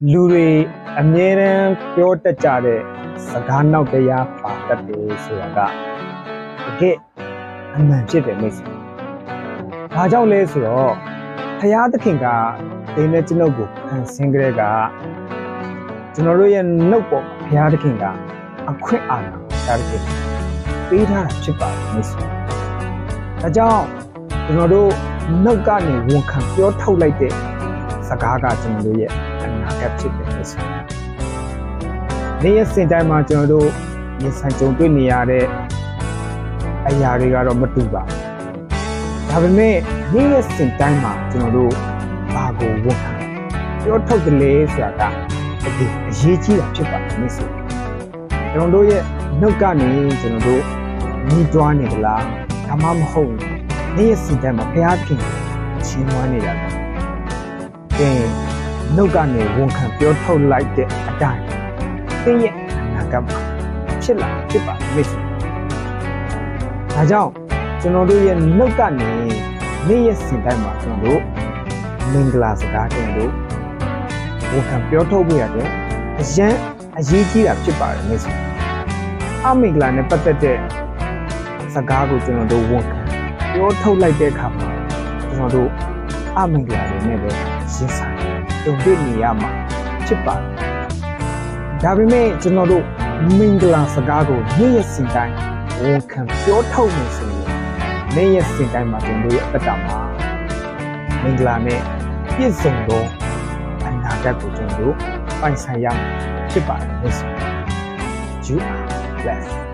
လူတွေအမြဲတမ်းပြောတတ်ကြတဲ့စကားနောက်တရားပါတတ်တယ်ဆိုတာကတကယ်အမှန်ဖြစ်တယ်မိတ်ဆွေ။ဒါကြောင့်လဲဆိုတော့ဘုရားသခင်ကဒီနေ့ကျွန်ုပ်ကိုဖန်ဆင်းကြတဲ့ကကျွန်တော်တို့ရဲ့နှုတ်ပေါ်ဘုရားသခင်ကအခွင့်အာဏာဒါတကယ်ပေးထားတာဖြစ်ပါတယ်မိတ်ဆွေ။ဒါကြောင့်ကျွန်တော်တို့နှုတ်ကနေဝန်ခံပြောထုတ်လိုက်တဲ့စကားကကျွန်တော်တို့ရဲ့အနာဂတ်ဖြစ်တယ်လို့ဆိုတယ်။နေ့ရက်စဉ်တိုင်းမှာကျွန်တော်တို့ရင်ဆိုင်ကြုံတွေ့နေရတဲ့အရာတွေကတော့မတူပါဘူး။ဒါပေမဲ့နေ့ရက်စဉ်တိုင်းမှာကျွန်တော်တို့ဘာကိုဝန်ခံပြောထုတ်တယ်လဲဆိုတာကတကယ်အရေးကြီးတာဖြစ်ပါတယ်မိတ်ဆွေ။ကျွန်တော်တို့ရဲ့နှုတ်ကနေကျွန်တော်တို့ညီးတွားနေကြလားဒါမှမဟုတ်နေ့ရက်စဉ်တိုင်းမှာဘုရားခင်ချင်းဝမ်းနေတာလား။နှုတ်ကနေဝန်ခံပြောထုတ်လိုက်တဲ့အတိုင်းသင်ရဲ့အနာဂတ်မှာဖြစ်လာဖြစ်ပါမိတ်ဆွေ။ဒါကြောင့်ကျွန်တော်တို့ရဲ့နှုတ်ကနေနေ့ရက်စဉ်တိုင်းမှာကျွန်တော်တို့မင်္ဂလာစကားကျွန်တော်တို့ဝန်ခံပြောထုတ်ဖို့ရတယ်အရန်အရေးကြီးတာဖြစ်ပါတယ်မိတ်ဆွေ။အမင်္ဂလာနဲ့ပတ်သက်တဲ့စကားကိုကျွန်တော်တို့ဝန်ခံပြောထုတ်လိုက်တဲ့အခါမှာကျွန်တော်တို့အမင်္ဂလာတွေနဲ့ပဲရင်ဆိုင်ကြုံတွေ့နေရမှာဖြစ်ပါတယ်။ဒါပေမဲ့ကျွန်တော်တို့မင်္ဂလာစကားကိုနေ့ရက်စဉ်တိုင်းဝန်ခံပြောထုတ်နေဆိုရင်နေ့ရက်စဉ်တိုင်းမှာကျွန်တော်တို့ရဲ့အသက်တာမှာမင်္ဂလာနဲ့ပြည့်စုံသောအနာဂတ်ကိုကျွန်တော်တို့ပိုင်ဆိုင်ရမှာဖြစ်ပါတယ်လို့ဆို။ You are blessed.